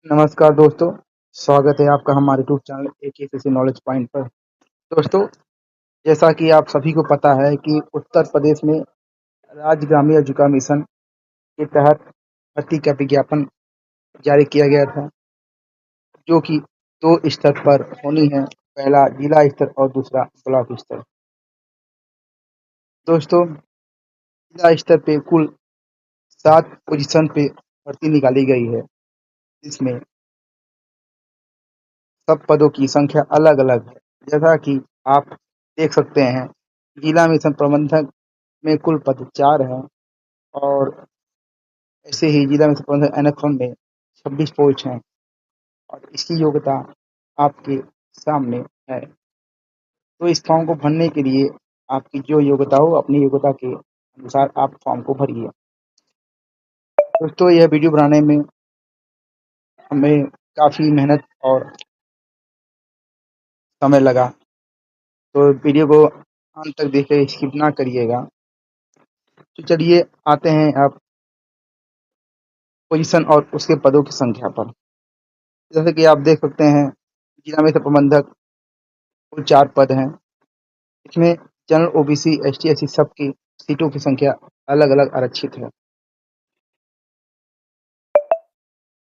नमस्कार दोस्तों, स्वागत है आपका हमारे यूट्यूब चैनल एकेसीसी नॉलेज पॉइंट पर। दोस्तों, जैसा कि आप सभी को पता है कि उत्तर प्रदेश में राज्य ग्रामीण आजीविका मिशन के तहत भर्ती का विज्ञापन जारी किया गया था, जो कि 2 स्तर पर होनी है, पहला जिला स्तर और दूसरा ब्लॉक स्तर। दोस्तों, जिला स्तर पे कुल 7 पोजीशन पे भर्ती निकाली गई है, जिसमें सब पदों की संख्या अलग-अलग है। जैसा कि आप देख सकते हैं, जिला मिशन प्रबंधक में कुल पद 4 हैं और ऐसे ही जिला मिशन प्रबंधक एनएफएम में 26 पोस्ट हैं और इसकी योग्यता आपके सामने है। तो इस फॉर्म को भरने के लिए आपकी जो योग्यता हो, अपनी योग्यता के अनुसार आप फॉर्म को भरिए। दोस्तों, यह वीडियो बनाने में हमें काफ़ी मेहनत और समय लगा, तो वीडियो को अंत तक देखिए, स्किप ना करिएगा। तो चलिए आते हैं अब पोजीशन और उसके पदों की संख्या पर। जैसे कि आप देख सकते हैं, जिला में से प्रबंधक कुल 4 पद हैं। इसमें जनरल, ओबीसी, एसटी, एससी सबकी सीटों की संख्या अलग-अलग आरक्षित है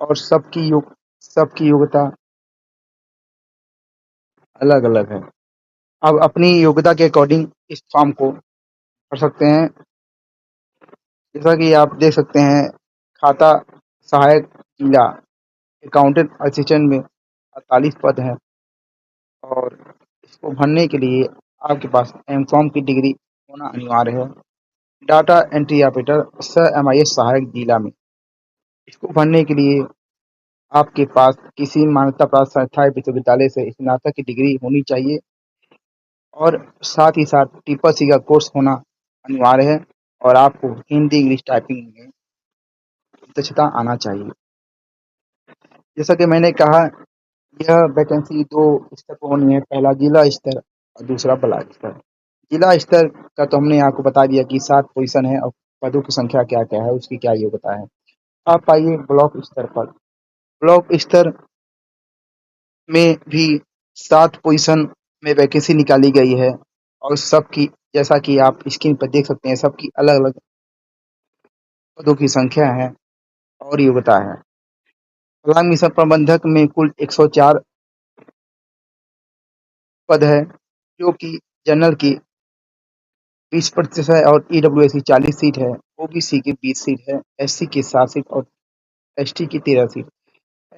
और सबकी योग्यता अलग-अलग है। अब अपनी योग्यता के अकॉर्डिंग इस फॉर्म को भर सकते हैं। जैसा कि आप देख सकते हैं, खाता सहायक जिला अकाउंटेंट असिस्टेंट में 48 पद हैं और इसको भरने के लिए आपके पास एमकॉम की डिग्री होना अनिवार्य है। डाटा एंट्री ऑपरेटर सह एमआईएस सहायक जिला में, इसको भरने के लिए आपके पास किसी मान्यता प्राप्त संस्था या विश्वविद्यालय से स्नातक की डिग्री होनी चाहिए और साथ ही साथ ट्रिपल सी का कोर्स होना अनिवार्य है और आपको हिंदी, इंग्लिश टाइपिंग में दक्षता आना चाहिए। जैसा कि मैंने कहा, यह वैकेंसी 2 स्तर पर होनी है, पहला जिला स्तर और दूसरा ब्लॉक स्तर। जिला स्तर का तो हमने आपको बता दिया कि 7 पोजीशन है और पदों की संख्या क्या-क्या है, उसकी क्या योग्यता है। आप आइए ब्लॉक स्तर पर। ब्लॉक स्तर में भी 7 पोजीशन में वैकेंसी निकाली गई है और सबकी, जैसा कि आप स्क्रीन पर देख सकते हैं, सबकी अलग-अलग पदों की संख्या है और योग्यता है। ब्लॉक मिशन प्रबंधक में कुल 104 पद है, जो कि जनरल की 20% है और ईडब्ल्यूएस की 40 सीट है, ओबीसी की 20 सीट है, एससी की 7 सीट और एसटी की 13 सीट।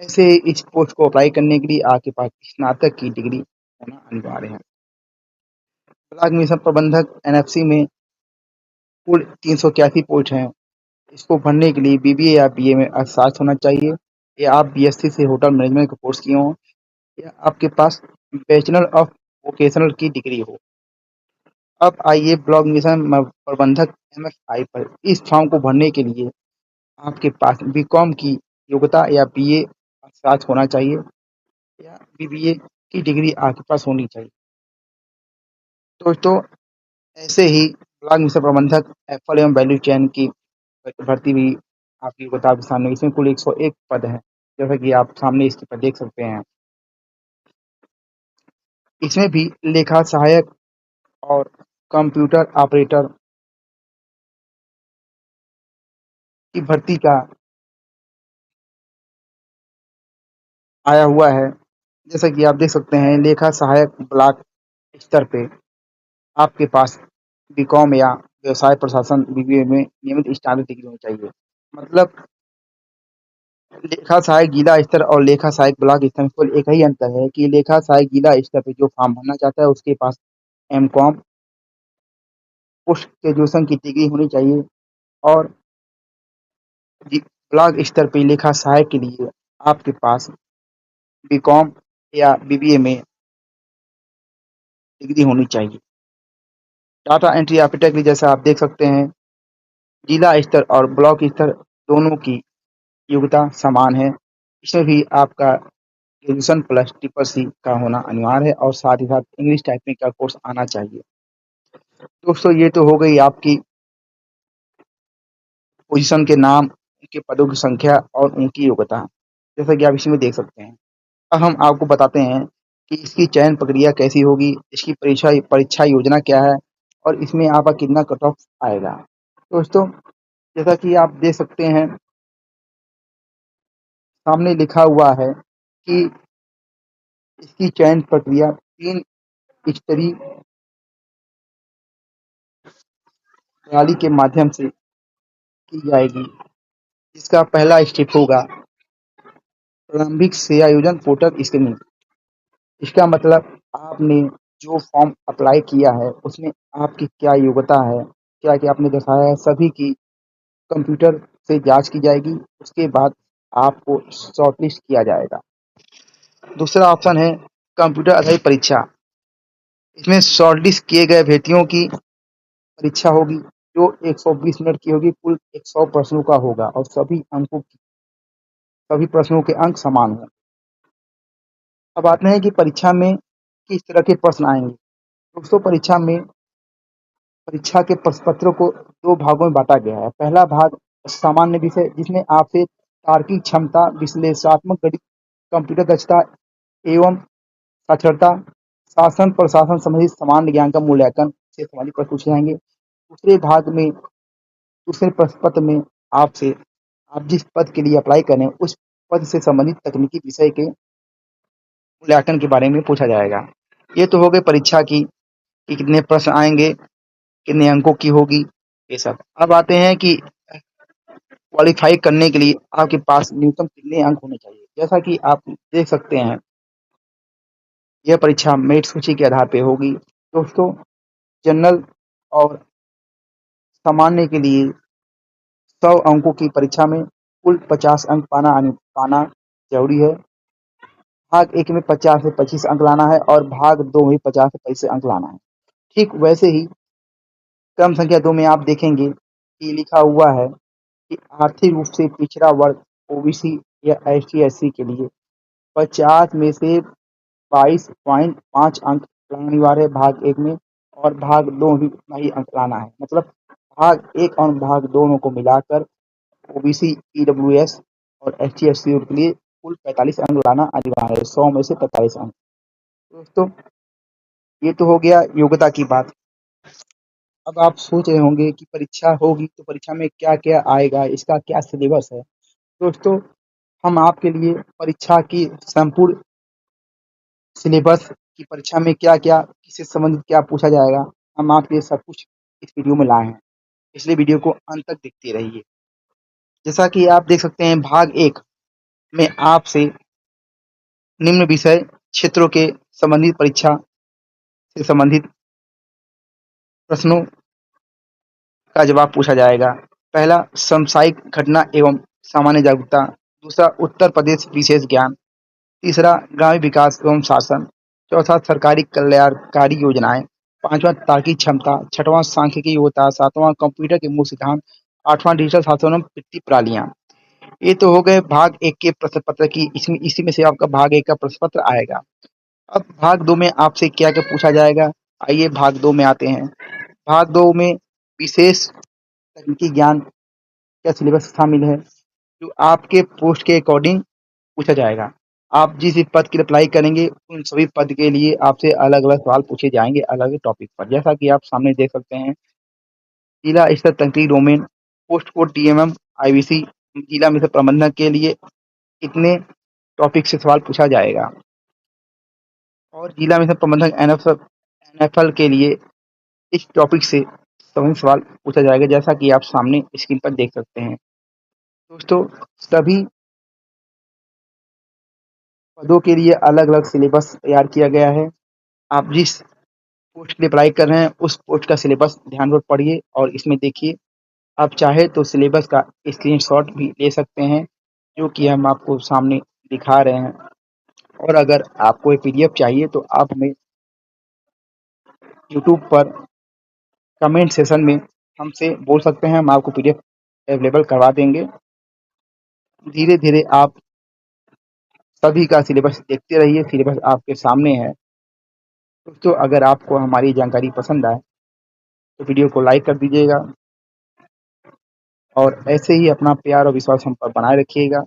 ऐसे ही इस पोस्ट को अप्लाई करने के लिए आपके पास स्नातक की डिग्री होना अनिवार्य है। ब्लॉक मिशन प्रबंधक एनएफसी में कुल 381 पोस्ट हैं। इसको भरने के लिए बीबीए या बीए में अर्थशास्त्र होना चाहिए या आप बीएससी से होटल मैनेजमेंट का कोर्स किए हों या आपके पास बैचलर ऑफ वोकेशनल की डिग्री हो। अब आइए ब्लॉक मिशन प्रबंधक एमएफआई पर। इस फॉर्म को भरने के लिए आपके पास बीकॉम की योग्यता या बीए अर्थशास्त्र होना चाहिए या बीबीए की डिग्री आपके पास होनी चाहिए। दोस्तों, ऐसे ही ब्लॉक मिशन प्रबंधक एप्पल एवं वैल्यू चेन की भर्ती भी आपकी योग्यता के सामने, इसमें कुल 101 पद हैं, जैसा कि आप सामने इसके पर देख सकते हैं। इसमें भी लेखा सहायक और कंप्यूटर ऑपरेटर की भर्ती का आया हुआ है। जैसा कि आप देख सकते हैं, लेखा सहायक ब्लॉक स्तर पे आपके पास बीकॉम या व्यवसाय प्रशासन बीबीए में नियमित स्नातक डिग्री होनी चाहिए। मतलब लेखा सहायक जिला स्तर और लेखा सहायक ब्लॉक स्तर में केवल एक ही अंतर है कि लेखा सहायक जिला स्तर पे जो फॉर्म भरना चाहता है, उसके पास एमकॉम पोस्ट ग्रेजुएशन की डिग्री होनी चाहिए और ब्लॉक स्तर पे लेखा सहायक के लिए आपके पास बीकॉम या बीबीए में डिग्री होनी चाहिए। डाटा एंट्री ऑपरेटर के लिए जैसा आप देख सकते हैं, जिला स्तर और ब्लॉक स्तर दोनों की योग्यता समान है। इसमें भी आपका ग्रेजुएशन प्लस ट्रिपल सी का होना अनिवार्य है और साथ ही साथ इंग्लिश टाइपिंग का कोर्स आना चाहिए। दोस्तों, ये तो हो गई आपकी पोजीशन के नाम, उनके पदों की संख्या और उनकी योग्यता। जैसा कि आप इसी में देख सकते हैं। अब हम आपको बताते हैं कि इसकी चयन प्रक्रिया कैसी होगी, इसकी परीक्षा परीक्षा योजना क्या है और इसमें आपका कितना कट ऑफ आएगा। दोस्तों, जैसा कि आप देख सकते हैं, सामने लिखा हुआ है कि इसकी चयन प्रक्रिया 3 स्तरीय प्रणाली के माध्यम से की जाएगी। इसका पहला स्टेप होगा प्रारंभिक सेवायोजन पोर्टल स्क्रीनिंग। इसका मतलब आपने जो फॉर्म अप्लाई किया है, उसमें आपकी क्या योग्यता है, क्या-क्या आपने दर्शाया है, सभी की कंप्यूटर से जाँच की जाएगी। उसके बाद आपको शॉर्टलिस्ट किया जाएगा। दूसरा ऑप्शन है कंप्यूटर आधारित परीक्षा। इसमें शॉर्टलिस्ट किए गए अभ्यर्थियों की परीक्षा होगी, जो 120 मिनट की होगी, कुल 100 प्रश्नों का होगा और सभी प्रश्नों के अंक समान हों। अब आते हैं कि परीक्षा में किस तरह के प्रश्न आएँगे। दोस्तों, परीक्षा के प्रश्न पत्रों को 2 भागों में बाँटा गया है। पहला भाग सामान्य विषय, जिसमें आपसे तार्किक क्षमता, विश्लेषणात्मक गणित, कंप्यूटर दक्षता एवं साक्षरता, शासन प्रशासन संबंधित सामान्य ज्ञान का मूल्यांकन से संबंधित प्रश्न पूछे जाएंगे। दूसरे प्रश्न पत्र में आपसे आप जिस पद के लिए अप्लाई करें, उस पद से संबंधित तकनीकी विषय के मूल्यांकन के बारे में पूछा जाएगा। ये तो हो गई परीक्षा की कि कितने प्रश्न आएंगे, कितने अंकों की होगी, ये सब। अब आते हैं कि क्वालीफाई करने के लिए आपके पास न्यूनतम कितने अंक होने चाहिए। जैसा कि आप देख सकते हैं, यह परीक्षा मेरिट सूची के आधार पे होगी। दोस्तों, जनरल और सामान्य के लिए 100 अंकों की परीक्षा में कुल 50 अंक पाना जरूरी है। भाग 1 में 50 से 25 अंक लाना है और भाग 2 में 50 से 25 अंक लाना है। ठीक वैसे ही क्रम संख्या 2 में आप देखेंगे कि लिखा हुआ है कि आर्थिक रूप से पिछड़ा वर्ग ओबीसी या एसटी/एससी के लिए 50 में से 22.5 अंक लाना अनिवार्य है भाग 1 में, और भाग 2 में भी उतना ही अंक लाना है। मतलब भाग 1 और भाग दोनों को मिलाकर ओबीसी, ईडब्ल्यूएस और एसटी/एससी के लिए कुल 45 अंक लाना अनिवार्य है, 100 में से 45 अंक। दोस्तों, ये तो हो गया योग्यता की बात। अब आप सोच रहे होंगे कि परीक्षा होगी तो परीक्षा में क्या-क्या आएगा, इसका क्या सिलेबस है। दोस्तों, हम आपके लिए परीक्षा की संपूर्ण सिलेबस की परीक्षा में क्या-क्या, किससे संबंधित क्या पूछा जाएगा, हम आपके लिए सब कुछ इस वीडियो में लाए हैं। इसलिए वीडियो को अंत तक देखते रहिए। जैसा कि आप देख सकते हैं, भाग 1 में आपसे निम्न विषय क्षेत्रों के संबंधित परीक्षा से संबंधित प्रश्नों का जवाब पूछा जाएगा। पहला समसामयिक घटना एवं सामान्य जागरूकता, दूसरा उत्तर प्रदेश विशेष ज्ञान, तीसरा ग्रामीण विकास एवं शासन, चौथा सरकारी कल्याणकारी योजनाएं, पांचवा तार्किक क्षमता, छठवां सांख्यिकी योग्यता, सातवां कंप्यूटर के मूल सिद्धांत, आठवां डिजिटल शासन एवं वित्तीय प्रणालियां। ये तो हो गए भाग 1 के प्रश्न पत्र की। इसमें इसी में से आपका भाग 1 का प्रश्न पत्र आएगा। अब भाग 2 में आपसे क्या-क्या पूछा जाएगा, आइए भाग 2 में आते हैं। भाग 2 में विशेष तकनीकी ज्ञान का सिलेबस शामिल है, जो आपके पोस्ट के अकॉर्डिंग पूछा जाएगा। आप जिस भी पद के लिए अप्लाई करेंगे, उन सभी पद के लिए आपसे अलग-अलग सवाल पूछे जाएँगे, अलग-अलग टॉपिक पर। जैसा कि आप सामने देख सकते हैं, जिला स्तर तकनीकी डोमेन, पोस्ट कोड टीएमएम, आईबीसी, जिला में से प्रबंधक के लिए कितने टॉपिक से सवाल पूछा जाएगा और जिला में से प्रबंधक एनएफएल के लिए इस टॉपिक से संबंधित सवाल पूछा जाएगा, जैसा कि आप सामने स्क्रीन पर देख सकते हैं। दोस्तों, सभी पदों के लिए अलग-अलग सिलेबस तैयार किया गया है। आप जिस पोस्ट के लिए अप्लाई कर रहे हैं, उस पोस्ट का सिलेबस ध्यानपूर्वक पढ़िए और इसमें देखिए। आप चाहे तो सिलेबस का स्क्रीनशॉट भी ले सकते हैं, जो कि हम आपको सामने दिखा रहे हैं, और अगर आपको ये पीडीएफ चाहिए तो आप हमें यूट्यूब पर कमेंट सेशन में हमसे बोल सकते हैं, हम आपको पीडीएफ अवेलेबल करवा देंगे। धीरे-धीरे आप सभी का सिलेबस देखते रहिए, सिलेबस आपके सामने है। दोस्तों, अगर आपको हमारी जानकारी पसंद आए तो वीडियो को लाइक कर दीजिएगा और ऐसे ही अपना प्यार और विश्वास हम पर बनाए रखिएगा।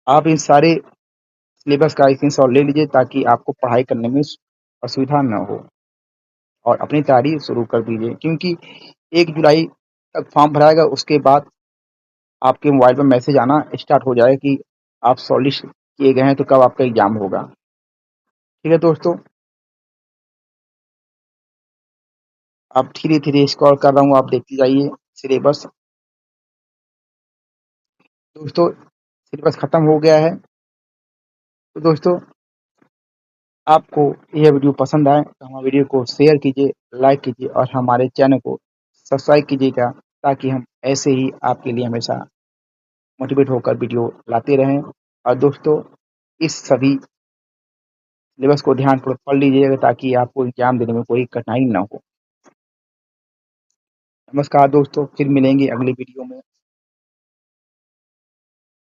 आप इन सारे सिलेबस का स्क्रीनशॉट ले लीजिए ताकि आपको पढ़ाई करने में असुविधा ना हो और अपनी तैयारी शुरू कर दीजिए क्योंकि 1 जुलाई तक फॉर्म भराएगा, उसके बाद आपके मोबाइल पे मैसेज आना स्टार्ट हो जाएगा कि आप शॉर्टलिस्ट किए गए हैं, तो कब आपका एग्ज़ाम होगा। ठीक है दोस्तों, अब धीरे-धीरे स्क्रॉल कर रहा हूँ, आप देखते जाइए सिलेबस। दोस्तों, सिलेबस खत्म हो गया है। तो दोस्तों, आपको यह वीडियो पसंद आए तो हमारे वीडियो को शेयर कीजिए, लाइक कीजिए और हमारे चैनल को सब्सक्राइब कीजिएगा ताकि हम ऐसे ही आपके लिए हमेशा मोटिवेट होकर वीडियो लाते रहें। और दोस्तों, इस सभी सिलेबस को ध्यानपूर्वक पढ़ लीजिएगा ताकि आपको एग्ज़ाम देने में कोई कठिनाई ना हो। नमस्कार दोस्तों, फिर मिलेंगे अगली वीडियो में।